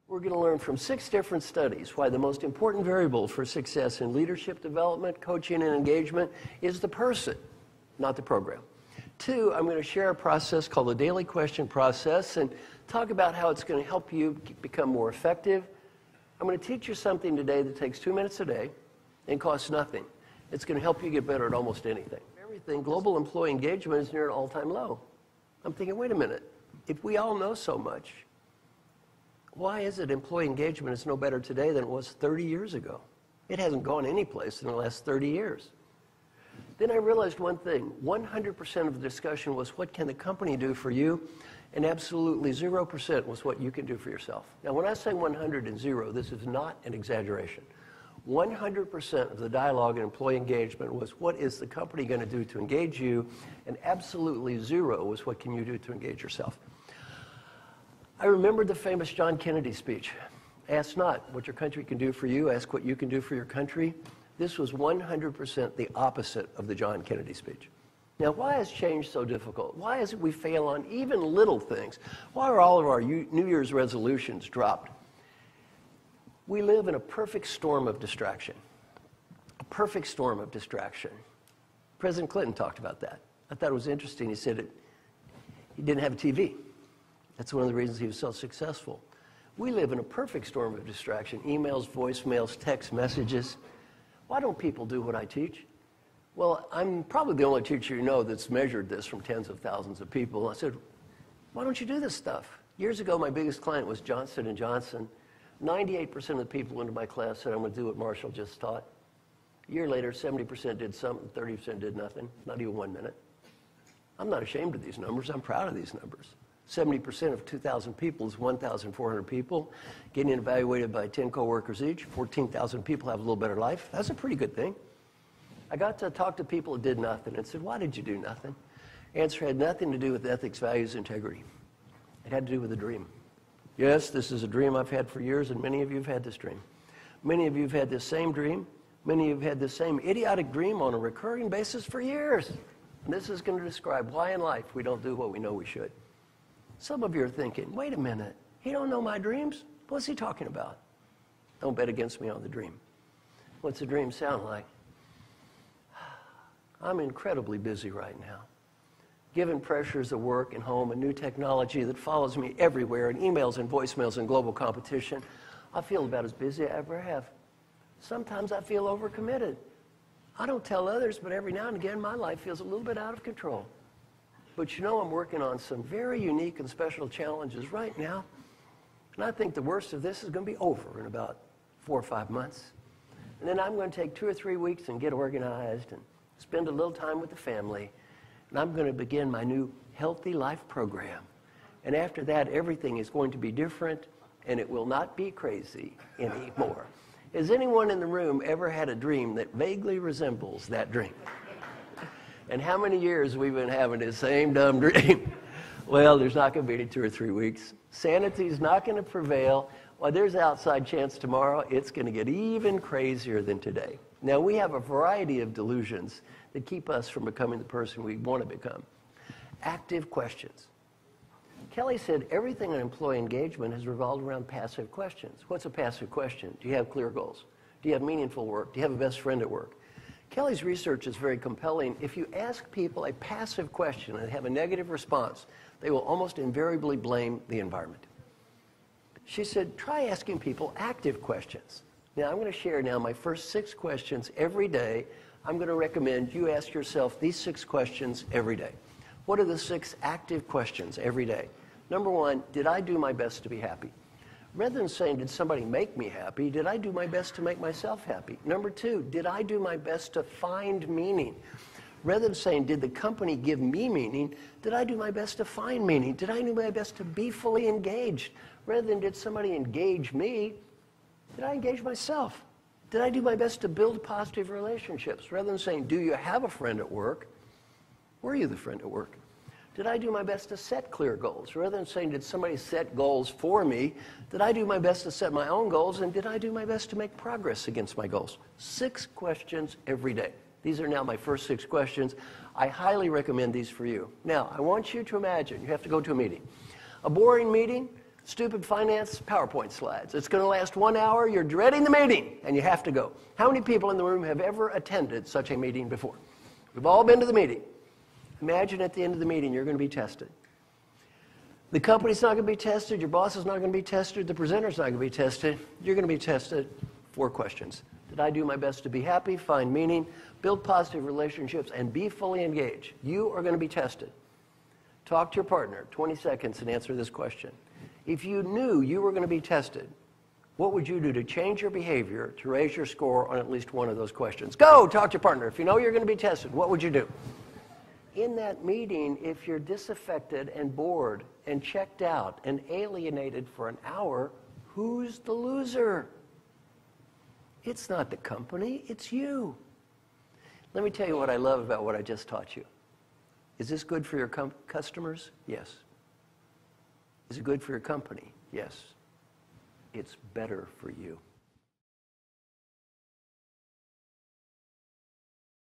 We're going to learn from 6 different studies why the most important variable for success in leadership development, coaching, and engagement is the person, not the program. 2, I'm going to share a process called the daily question process and talk about how it's going to help you become more effective. I'm going to teach you something today that takes 2 minutes a day and costs nothing. It's going to help you get better at almost anything. Global employee engagement is near an all-time low. I'm thinking, wait a minute, if we all know so much, why is it employee engagement is no better today than it was 30 years ago? It hasn't gone anyplace in the last 30 years. Then I realized one thing, 100% of the discussion was what can the company do for you, and absolutely 0% was what you can do for yourself. Now when I say 100 and 0, this is not an exaggeration. 100% of the dialogue in employee engagement was what is the company going to do to engage you, and absolutely 0 was what can you do to engage yourself. I remember the famous John Kennedy speech. Ask not what your country can do for you, ask what you can do for your country. This was 100% the opposite of the John Kennedy speech. Now, why is change so difficult? Why is it we fail on even little things? Why are all of our New Year's resolutions dropped? We live in a perfect storm of distraction. A perfect storm of distraction. President Clinton talked about that. I thought it was interesting. He said he didn't have a TV. That's one of the reasons he was so successful. We live in a perfect storm of distraction. Emails, voicemails, text messages. Why don't people do what I teach? Well, I'm probably the only teacher you know that's measured this from tens of thousands of people. I said, why don't you do this stuff? Years ago, my biggest client was Johnson & Johnson. 98% of the people who went to my class said, I'm going to do what Marshall just taught. A year later, 70% did something, 30% did nothing, not even 1 minute. I'm not ashamed of these numbers. I'm proud of these numbers. 70% of 2,000 people is 1,400 people getting evaluated by 10 coworkers each. 14,000 people have a little better life. That's a pretty good thing. I got to talk to people who did nothing and said, why did you do nothing? Answer had nothing to do with ethics, values, integrity. It had to do with a dream. Yes, this is a dream I've had for years, and many of you have had this dream. Many of you have had this same dream. Many of you have had this same idiotic dream on a recurring basis for years. And this is going to describe why in life we don't do what we know we should. Some of you are thinking, wait a minute, he don't know my dreams? What's he talking about? Don't bet against me on the dream. What's the dream sound like? I'm incredibly busy right now. Given pressures of work and home and new technology that follows me everywhere, and emails and voicemails and global competition, I feel about as busy as I ever have. Sometimes I feel overcommitted. I don't tell others, but every now and again my life feels a little bit out of control. But you know, I'm working on some very unique and special challenges right now. And I think the worst of this is going to be over in about 4 or 5 months. And then I'm going to take 2 or 3 weeks and get organized and spend a little time with the family. And I'm going to begin my new Healthy Life program. And after that, everything is going to be different, and it will not be crazy anymore. Has anyone in the room ever had a dream that vaguely resembles that dream? And how many years we've been having the same dumb dream? Well, there's not going to be any 2 or 3 weeks. Sanity's not going to prevail. Well, there's an outside chance tomorrow it's going to get even crazier than today. Now, we have a variety of delusions that keep us from becoming the person we want to become. Active questions. Kelly said everything in employee engagement has revolved around passive questions. What's a passive question? Do you have clear goals? Do you have meaningful work? Do you have a best friend at work? Kelly's research is very compelling. If you ask people a passive question and have a negative response, they will almost invariably blame the environment. She said, try asking people active questions. Now, I'm going to share now my first 6 questions every day. I'm going to recommend you ask yourself these 6 questions every day. What are the 6 active questions every day? Number 1, did I do my best to be happy? Rather than saying, did somebody make me happy, did I do my best to make myself happy? Number 2, did I do my best to find meaning? Rather than saying, did the company give me meaning, did I do my best to find meaning? Did I do my best to be fully engaged? Rather than did somebody engage me, did I engage myself? Did I do my best to build positive relationships? Rather than saying, do you have a friend at work? Were you the friend at work? Did I do my best to set clear goals? Rather than saying, did somebody set goals for me, did I do my best to set my own goals, and did I do my best to make progress against my goals? 6 questions every day. These are now my first 6 questions. I highly recommend these for you. Now, I want you to imagine, you have to go to a meeting. A boring meeting, Stupid finance PowerPoint slides. It's going to last 1 hour. You're dreading the meeting, and you have to go. How many people in the room have ever attended such a meeting before? We've all been to the meeting. Imagine at the end of the meeting, you're going to be tested. The company's not going to be tested. Your boss is not going to be tested. The presenter's not going to be tested. You're going to be tested. 4 questions. Did I do my best to be happy, find meaning, build positive relationships, and be fully engaged? You are going to be tested. Talk to your partner, 20 seconds, and answer this question. If you knew you were going to be tested, what would you do to change your behavior to raise your score on at least one of those questions? Go, talk to your partner. If you know you're going to be tested, what would you do? In that meeting, if you're disaffected and bored and checked out and alienated for an hour, who's the loser? It's not the company, it's you. Let me tell you what I love about what I just taught you. Is this good for your customers? Yes. Is it good for your company? Yes. It's better for you.